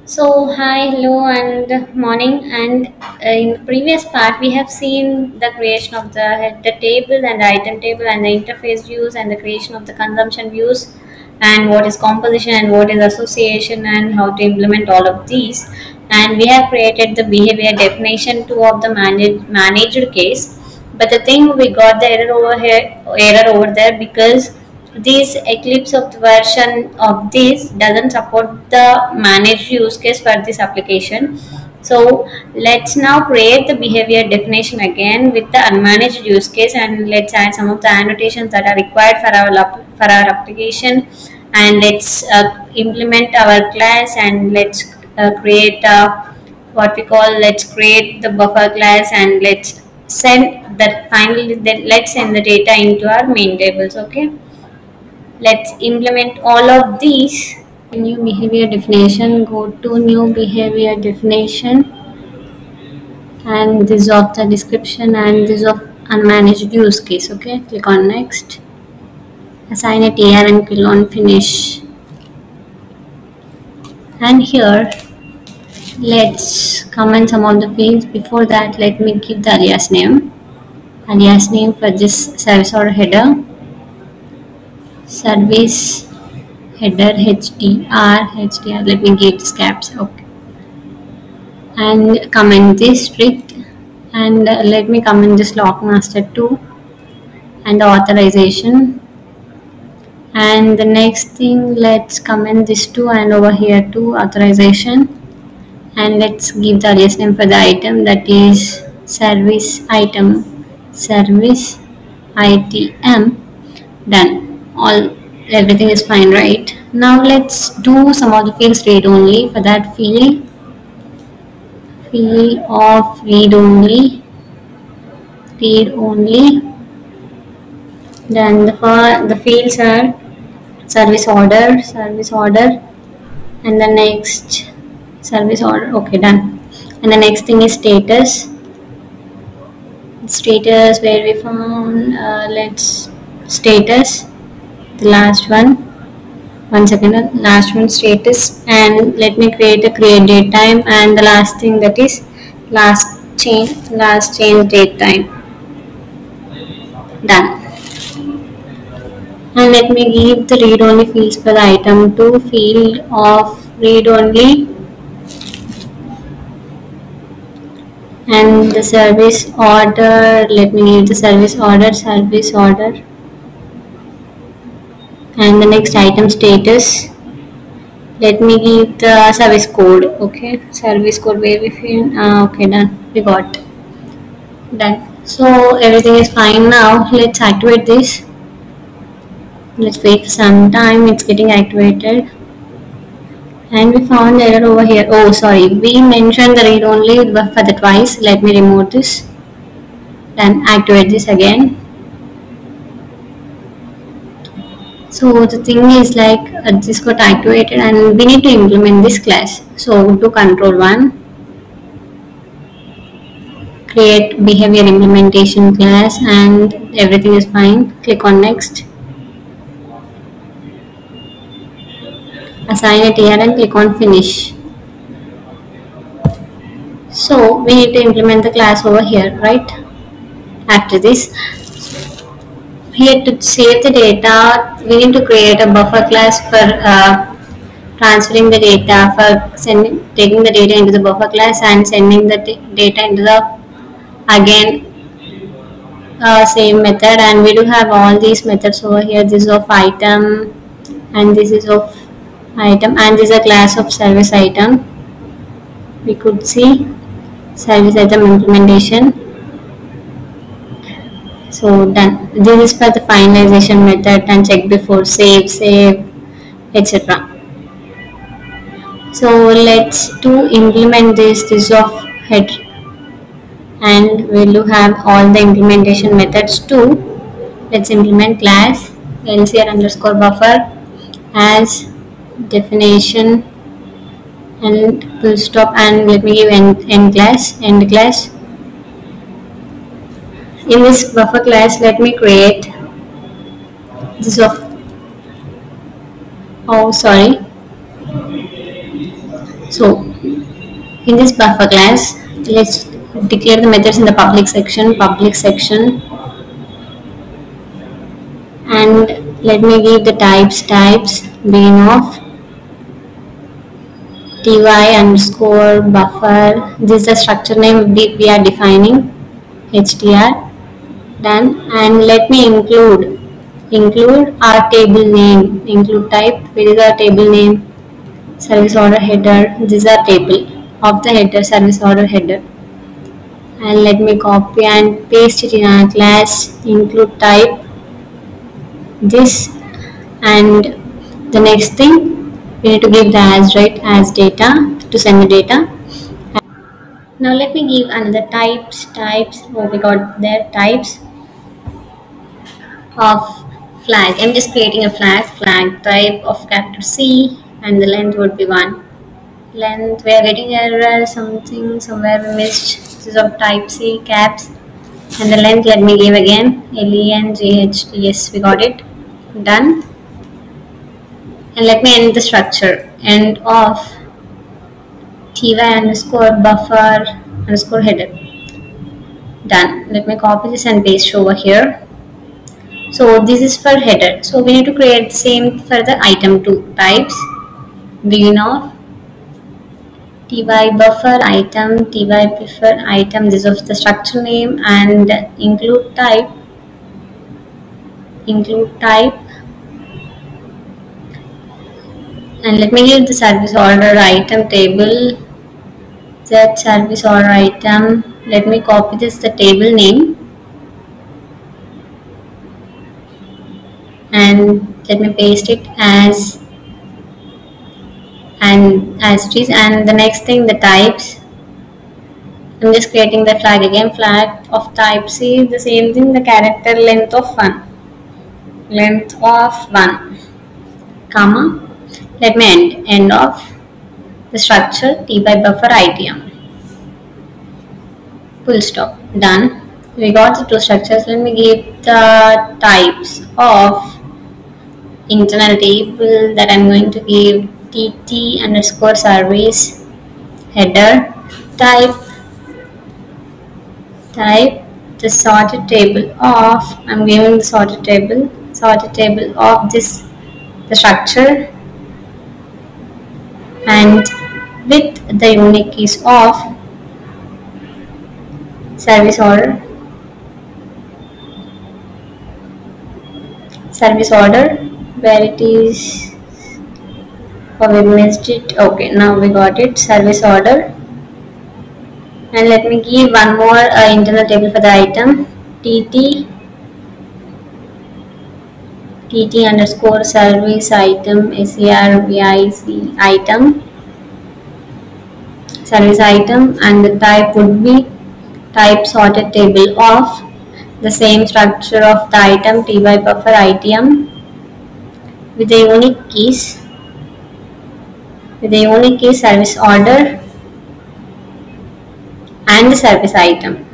Hi, hello, and morning. And in the previous part, we have seen the creation of the header table and the item table and the interface views and the creation of the consumption views and what is composition and what is association and how to implement all of these. And we have created the behavior definition too of the managed case. But the thing we got the error over there because this Eclipse of the version of this doesn't support the managed use case for this application. So let's now create the behavior definition again with the unmanaged use case, and let's add some of the annotations that are required for our application, and let's implement our class, and let's create what we call let's create the buffer class, and let's send that finally let's send the data into our main tables. Okay, let's implement all of these. New behavior definition, go to new behavior definition, and this of the description and this of unmanaged use case. Okay, click on next, assign a tr and click on finish. And here let's comment some of the fields. Before that, let me give the alias name for this service or header, service header hdr. Let me give this caps. Okay, and comment this strict, and let me comment this lock master too, and the authorization. And the next thing, let's comment this too, and over here too, authorization. And let's give the alias name for the item, that is service item, service item. Done. Everything is fine, right? Now let's do some of the fields read only. For that, field of read only. Then the fields are service order, and the next service order. Okay, done. And the next thing is status where we found let's status, the last one second, last one status, and let me create date time, and the last thing, that is last change date time. Done. And let me give the read only fields for the item to field of read only, and the service order, let me give the service order, and the next item status, let me give the service code. Okay, service code where we find okay, done, we got done. So everything is fine. Now let's activate this. Let's wait for some time, it's getting activated. And we found the error over here. Oh, sorry, we mentioned the read only for the twice. Let me remove this, then activate this again. So the thing is like this got activated, and we need to implement this class. So to control1, create behavior implementation class, and everything is fine. Click on next, assign it here, and click on finish. So we need to implement the class over here, right? After this, here to save the data, we need to create a buffer class for transferring the data, for taking the data into the buffer class and sending the data into the again same method. And we do have all these methods over here. This is of item, and this is of item, and this is a class of service item. We could see service item implementation. So done. This is for the finalization method and check before save, etc. So let's implement this of head, and we will have all the implementation methods too. Let's implement class lcr underscore buffer as definition and full stop, and let me give end class. In this buffer class, let me create this of So in this buffer class, let's declare the methods in the public section, and let me give the types begin of ty underscore buffer. This is the structure name we are defining, htr. Done. And let me include our table name, include type. Where is our table name? Service order header. This is our table of the header, service order header. And let me copy and paste it in our class, include type this. And the next thing, we need to give the as data to send the data. Now let me give another types. Oh, we got their types of flag. I'm just creating a flag type of character C, and the length would be 1. Length, we are getting error, something somewhere we missed. This is of type C caps. And the length, let me give again, length. Yes, we got it. Done. And let me end the structure. End of ty underscore buffer underscore header. Done. Let me copy this and paste over here. So this is for header. So we need to create the same for the item 2 types. Begin of ty buffer item, ty buffer item. This is the structure name, and include type. And let me give the service order item table. That service order item. Let me copy this the table name. And let me paste it as it is. And the next thing, the types. I'm just creating the flag again, flag of type C. The same thing, the character length of 1, comma. Let me end of the structure ty buffer item. Full stop. Done. We got the 2 structures. Let me give the types of internal table that I'm going to give tt underscore service header. Type the sorted table of, I'm giving the sorted table of this, the structure, and with the unique keys of service order where it is. Oh, we missed it. Okay, now we got it, service order. And let me give one more internal table for the item, tt underscore service item, service item, service item, and the type would be type sorted table of the same structure of the item ty buffer item with the unique keys service order and the service item.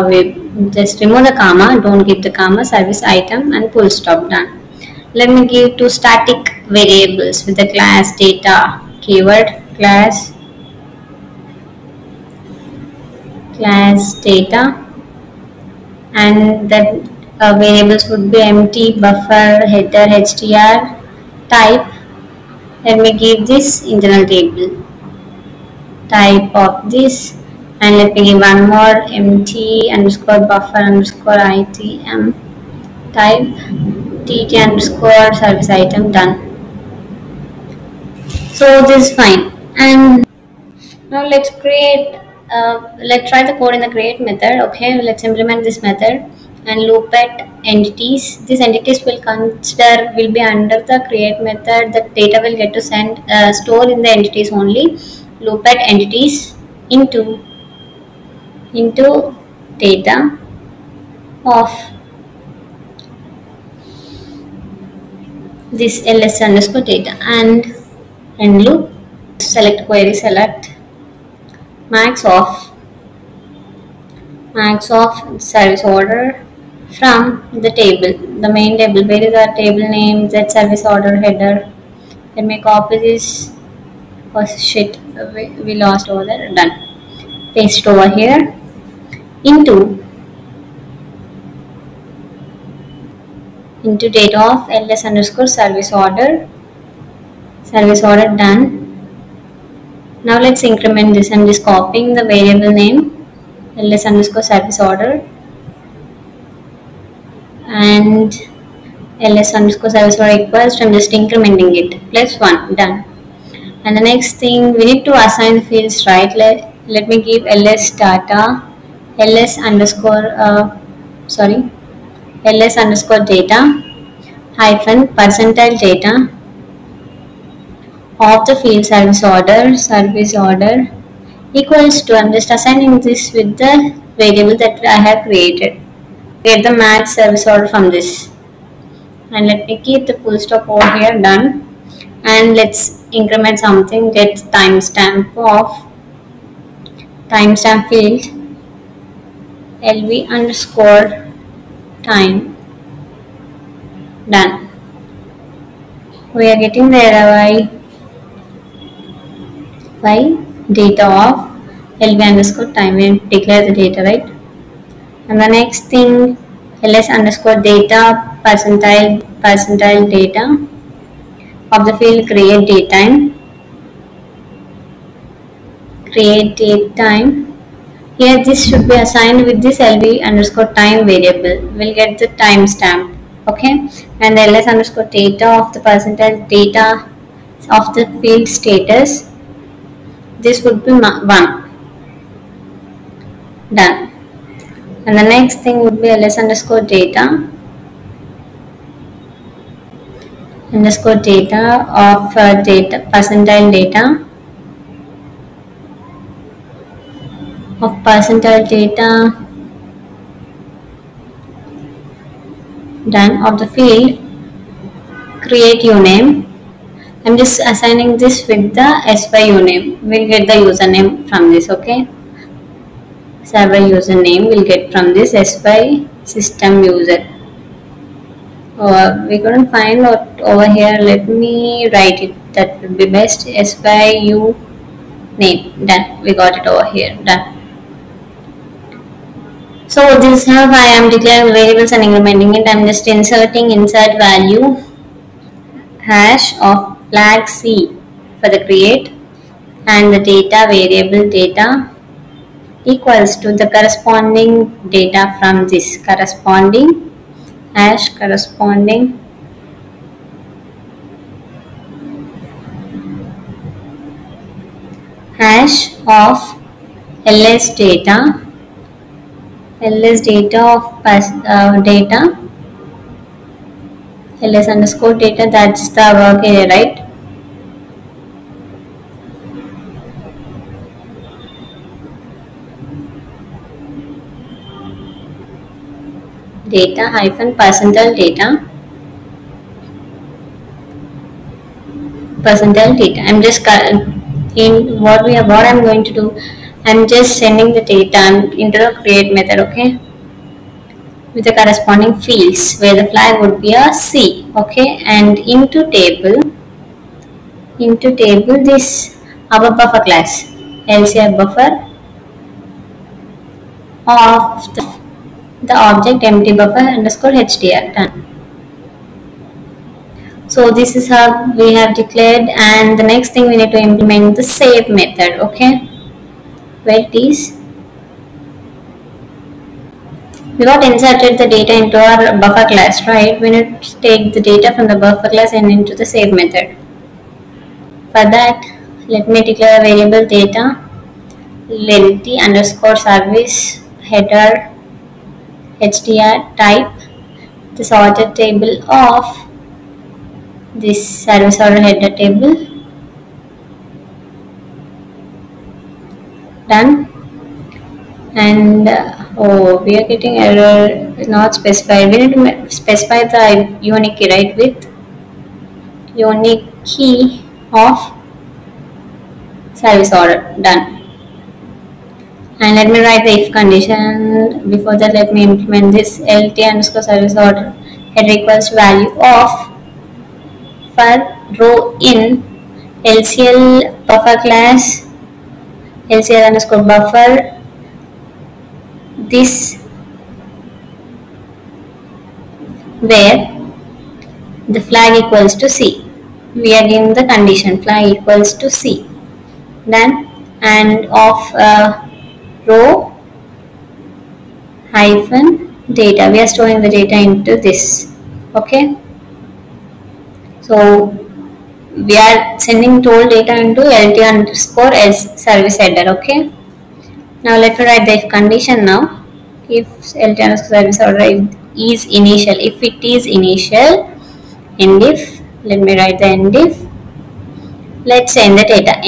We just remove the comma, don't give the comma, service item, and full stop. Done. Let me give 2 static variables with the class data keyword, class data, and the variables would be empty, buffer, header, htr, type. Let me give this internal table type of this, and let me give one more, empty underscore buffer underscore itm, type tt underscore service item. Done. So this is fine. And now let's try the code in the create method. Okay, let's implement this method and loop at entities. These entities will be under the create method. The data will get to store in the entities only. Loop at entities into data of this ls underscore data, and end loop. Select query, select max of service order from the table, the main table. Where is our table name? That service order header, Let me copy this. Oh shit, we lost over there. Done. Paste it over here into data of ls underscore service order. Service order done. Now let's increment this. I'm just copying the variable name ls underscore service order and ls underscore service order equals. I'm just incrementing it plus 1. Done. And the next thing we need to assign the fields, right? Let me give ls data ls underscore ls underscore data hyphen percentile data of the field service order equals to, I'm just assigning this with the variable that I have created. Get the match service order from this. And let me keep the full stop over here. Done. And let's increment something. Get timestamp of timestamp field lv underscore time. Done. We are getting there by data of lv underscore time. We declare the data, right? And the next thing ls underscore data percentile data of the field create datetime. Here this should be assigned with this lv underscore time variable. We'll get the timestamp. Okay, and the ls underscore data of the percentile data of the field status, this would be 1. Done. And the next thing would be ls underscore data of percentile data done of the field create uname. I'm just assigning this with the SY uname. We'll get the username from this. Okay, server username we'll get from this SY system user. We couldn't find out over here. Let me write it. That would be best. SYU name. Done. We got it over here. Done. So this is how I am declaring variables and incrementing it. I'm just inserting insert value hash of flag C for the create and the data variable data equals to the corresponding data from this corresponding hash of ls data of data ls underscore data, that's the work area, right? Data hyphen percentile data. I'm just in what I'm going to do. I'm just sending the data into the create method. Okay, with the corresponding fields where the flag would be a C. Okay, and into table this our buffer class LCR buffer of the object empty buffer underscore hdr. Done. So this is how we have declared, and the next thing we need to implement the save method. Okay, where it is, we got inserted the data into our buffer class, right? We need to take the data from the buffer class and into the save method. For that, let me declare a variable data length underscore service header hdr type the sorted table of this service order header table. Done. And we are getting error not specified. We need to specify the unique key, right, with unique key of service order. Done. And let me write the if condition. Before that, let me implement this lt underscore service order header equals value of for row in LCL buffer class, LCL underscore buffer, this where the flag equals to C. We are giving the condition flag equals to C. Then and of row hyphen data. We are storing the data into this. Okay. So we are sending total data into LT underscore S service header. Okay. Now let me write the if condition now. If LT underscore service order is initial, if it is initial, end if, let me write the end if. Let's send the data.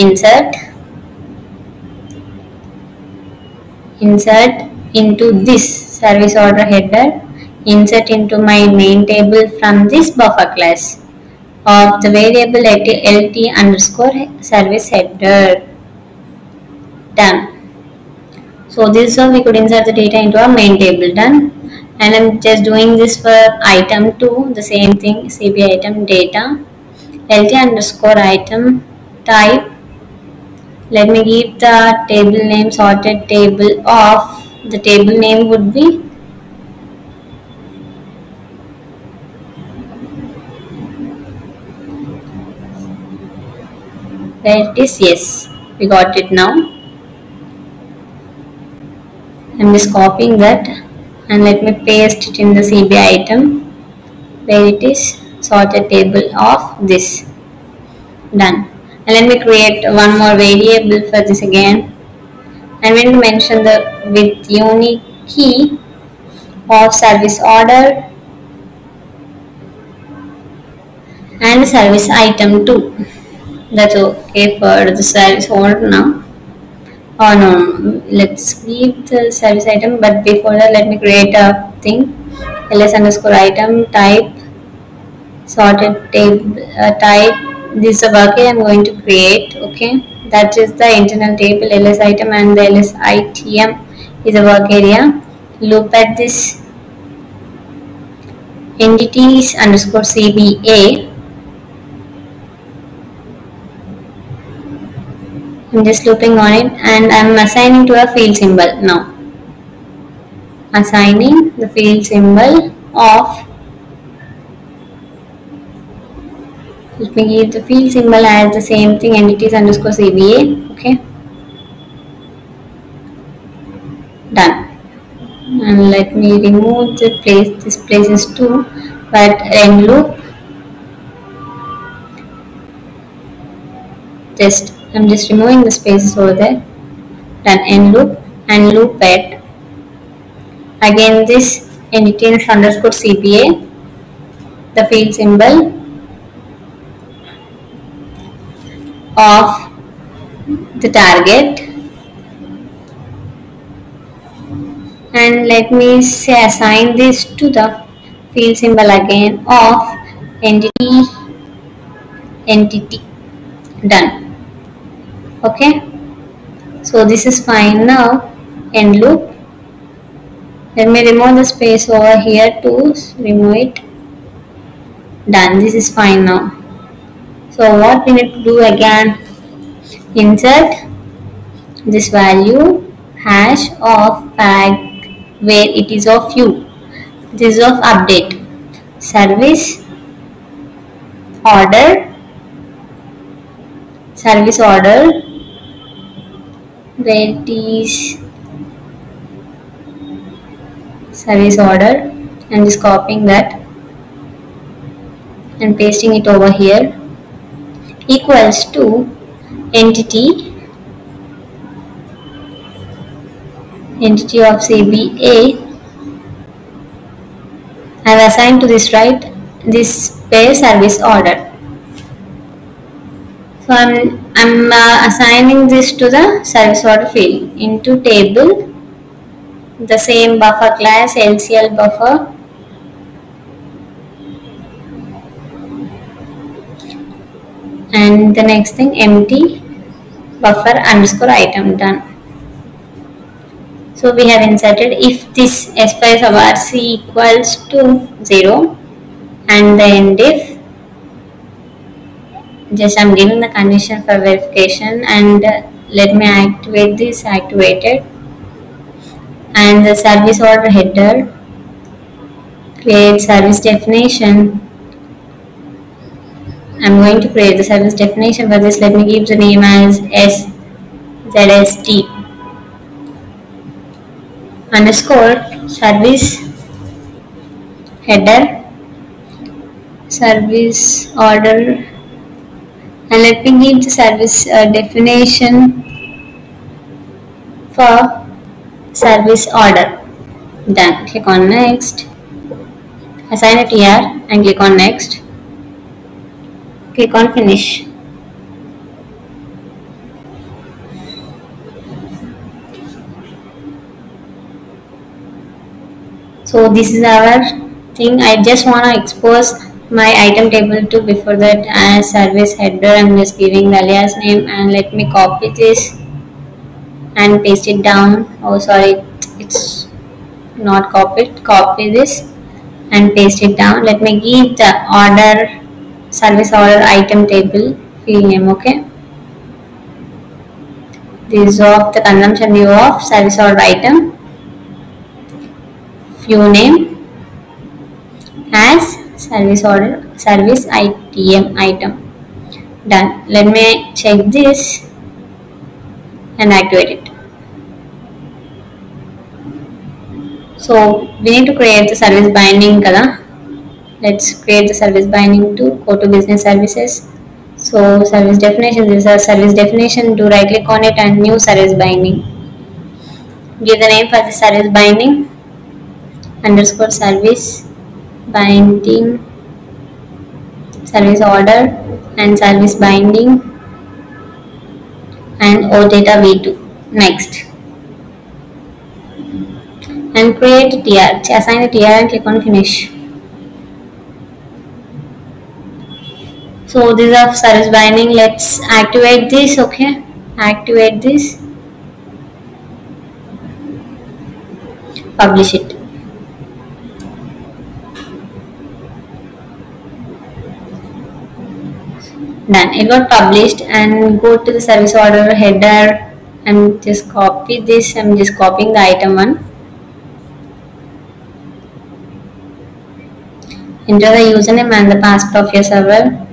Insert into this service order header, insert into my main table from this buffer class of the variable LT underscore service header. Done. So this is how we could insert the data into our main table. Done. And I'm just doing this for item 2, the same thing, CB item data, LT underscore item type. Let me give the table name sorted table of, the table name would be where it is. Yes, we got it now. I'm just copying that and let me paste it in the CB item where it is sorted table of this. Done. And let me create one more variable for this again. I'm going to mention the with unique key of service order and service item 2. That's okay for the service order now. Oh no, let's leave the service item, but before that let me create a thing, ls underscore item type sorted table type. This is a worker I'm going to create. Okay, that is the internal table ls item and the ls item is a work area. Loop at this entities underscore cba. I'm just looping on it and I'm assigning to a field symbol now. Assigning the field symbol of, let me give the field symbol as the same thing, entities underscore cba. Okay. Done. And let me remove the place, this places too, but end loop. I'm just removing the spaces over there. Done. End loop and loop at again this entities underscore cba, the field symbol of the target, and let me say assign this to the field symbol again of entity. Done. Okay, so this is fine now. End loop. Let me remove the space over here to remove it. Done. This is fine now. So what we need to do again, insert this value hash of flag where it is of you. This is of update. Service order where it is service order. I'm just copying that and pasting it over here, equals to entity of CBA. I have assigned to this, right, this pair service order. So I'm assigning this to the service order field into table, the same buffer class LCL buffer, and the next thing empty buffer underscore item. Done. So we have inserted if this S5 sub RC equals to 0 and the end if Just I'm giving the condition for verification, and let me activate this. Activated. And the service order header, create service definition. I'm going to create the service definition. For this, let me give the name as SZST underscore service header service order, and let me give the service definition for service order. Done. Click on next. Assign a TR and click on next. Click on finish. So this is our thing. I just want to expose my item table to before that as service header. I'm just giving the alias name, and let me copy this and paste it down. Oh sorry, it's not copied. Copy this and paste it down. Let me give the order service order item table field name. Okay, this is of the consumption view of service order item, view name as service order service item. Done. Let me check this and activate it. So we need to create the service binding kada. Let's create the service binding to go to business services. So service definition, this is a service definition. Do right click on it and new service binding. Give the name for the service binding underscore service binding service order and service binding and OData v2. Next. And create a TR. Assign a TR and click on finish. So this is service binding. Let's activate this. Okay, activate this. Publish it. Done. It got published, and go to the service order header and just copy this. I'm just copying the item 1. Enter the username and the password of your server.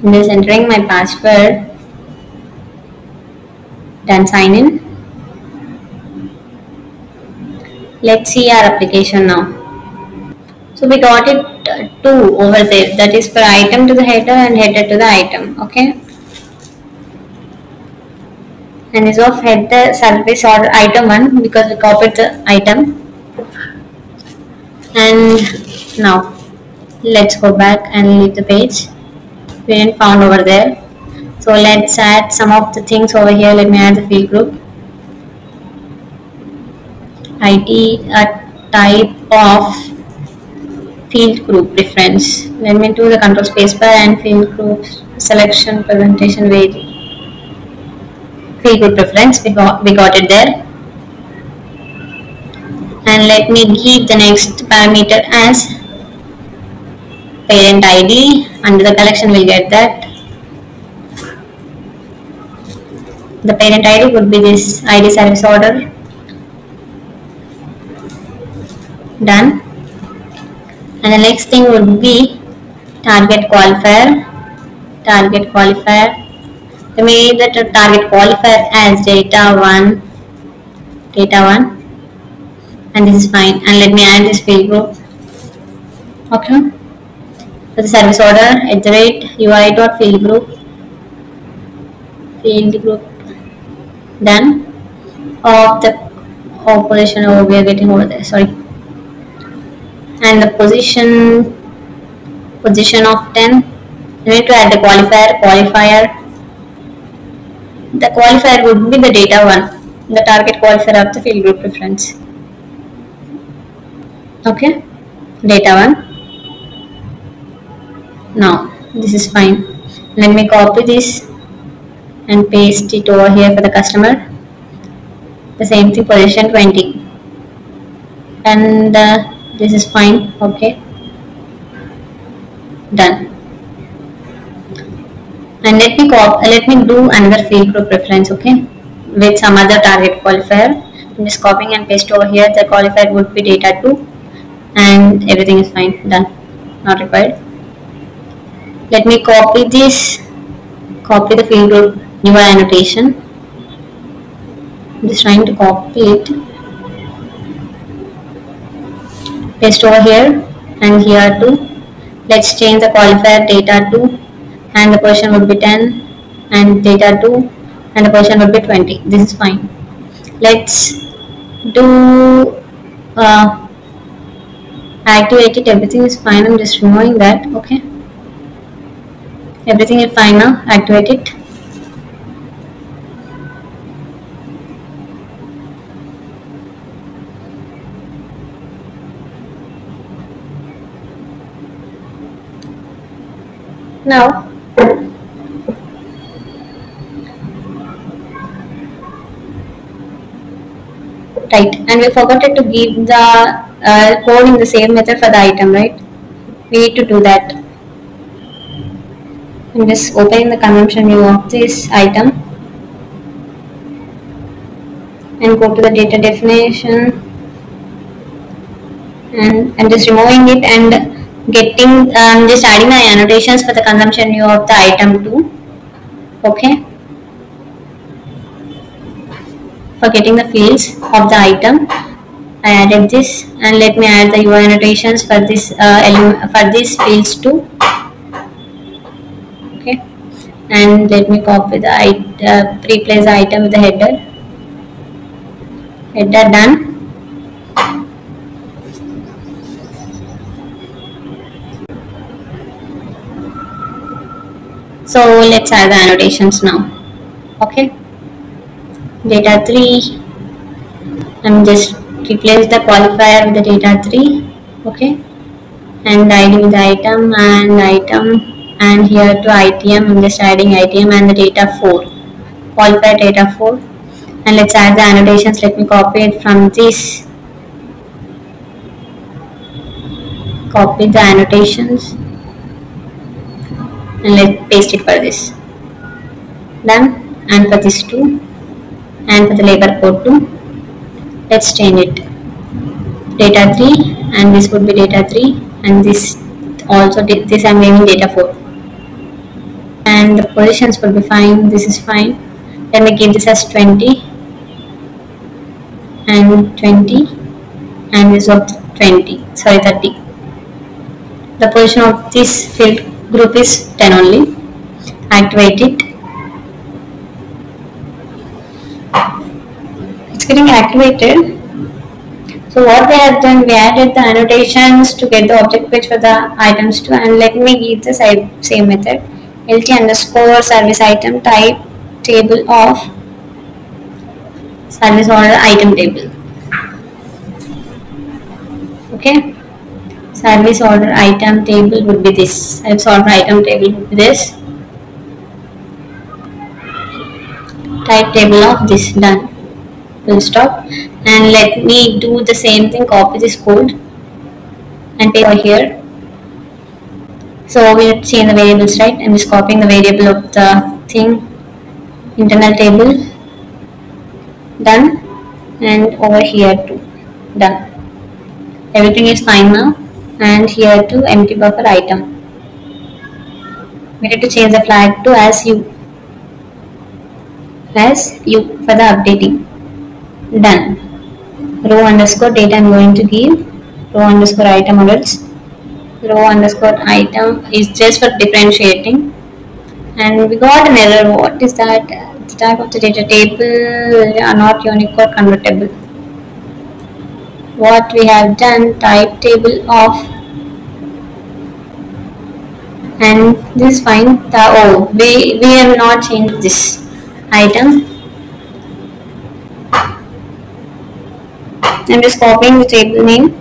I'm just entering my password. Done. Sign in. Let's see our application now. So we got it 2 over there, that is for item to the header and header to the item. Okay, and is of header service order item 1 because we copied the item. And now let's go back and leave the page. We didn't found over there, so let's add some of the things over here. Let me add the field group IT, a type of field group reference. Let me do the control spacebar and field group selection presentation vary. Field group reference, we got it there. And let me give the next parameter as parent ID. Under the collection we'll get that. The parent ID would be this ID service order. Done. And the next thing would be target qualifier. Target qualifier. We made the target qualifier as data1. And this is fine. And let me add this field group. Okay. For the service order, @UI.field group. Field group. Done. Of the position over, we are getting over there. Sorry. And the position of 10. You need to add the qualifier. The qualifier would be the data1, the target qualifier of the field group reference. Okay, data1. Now this is fine. Let me copy this and paste it over here for the customer. The same thing, position 20. And this is fine. Okay, Done. And let me do another field group reference, okay, with some other target qualifier. I'm just copying and paste over here. The qualifier would be data 2, and everything is fine. Done. Not required. Let me copy this. Copy the field group UI annotation. I'm just trying to copy it. Paste over here and here too. Let's change the qualifier data 2, and the position would be 10, and data 2 and the position would be 20. This is fine. Let's do activate it. Everything is fine. I'm just removing that. Okay, everything is fine now. Activate it. Now right, and we forgot to give the code in the same method for the item, right? We need to do that. I'm just opening the consumption view of this item and go to the data definition, and I'm just removing it and getting just adding my annotations for the consumption view of the item too. Okay, for getting the fields of the item, I added this, and let me add the UI annotations for this for these fields too. Okay, and let me copy the replace the item with the header. Header done. So let's add the annotations now. Okay, data 3. I'm just replace the qualifier with the data 3. Okay, and ID with the item and here to ITM. I'm just adding ITM and the data 4. Qualifier data 4. And let's add the annotations. Let me copy it from this. Copy the annotations and let's paste it for this. Done. And for this too, and for the labor code too, let's change it. Data 3, and this would be data 3, and this also this I'm naming data 4. And the positions will be fine. This is fine. Let me give this as 20 and 20, and this of 20. Sorry, 30. The position of this field group is 10 only. Activate it. It's getting activated. So what we have done, we added the annotations to get the object page for the items too, and let me give the same method. LT underscore service item type table of service order item table. Okay, service order item table would be this. Service order item table would be this. Type table of this. Done. Full stop. And let me do the same thing. Copy this code and paste over here. So we'll change the variables, right? I'm just copying the variable of the thing. Internal table. Done. And over here too. Done. Everything is fine now. And here too, empty buffer item. We need to change the flag to as you for the updating. Done. Row underscore data I'm going to give row underscore item models. Row underscore item is just for differentiating, and we got an error. What is that? The type of the data table are not Unicode convertible. What we have done, type table of, and this is fine. We have not changed this item. I'm just copying the table name.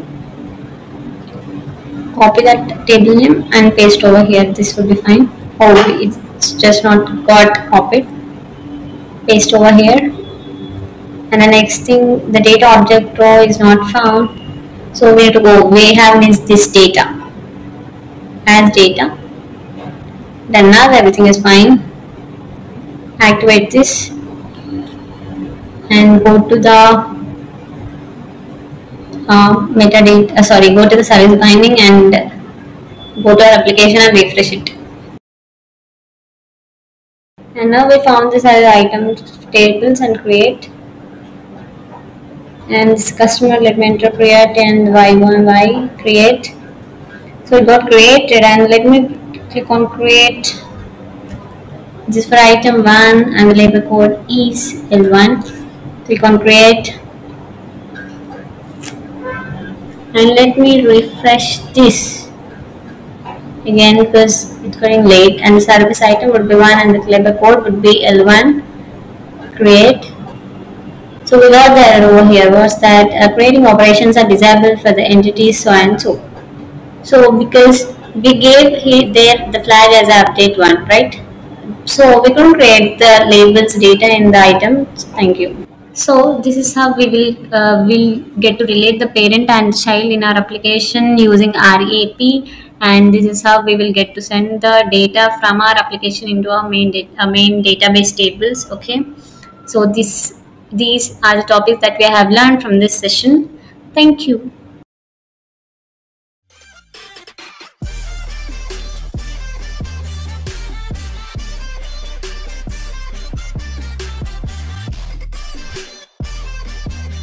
Copy that table name and paste over here. This will be fine. Oh, it's just not got copied. Paste over here. And the next thing, the data object row is not found. So we have to go. We have missed this data. as data. Then now everything is fine. Activate this and go to the metadata. Sorry, go to the service binding and go to our application and refresh it. And now we found this as items tables and create. And this customer, let me enter create and y1y create. So it got created, and let me click on create. This is for item 1 and the label code is L1. Click on create and let me refresh this again because it's going late, and the service item would be 1 and the label code would be L1 create. So we got the error over here was that creating operations are disabled for the entities so and so. So because we gave there the flag as update 1, right? So we couldn't create the labels data in the items. Thank you. So this is how we will get to relate the parent and child in our application using RAP, and this is how we will get to send the data from our application into our main database tables. Okay, so these are the topics that we have learned from this session. Thank you.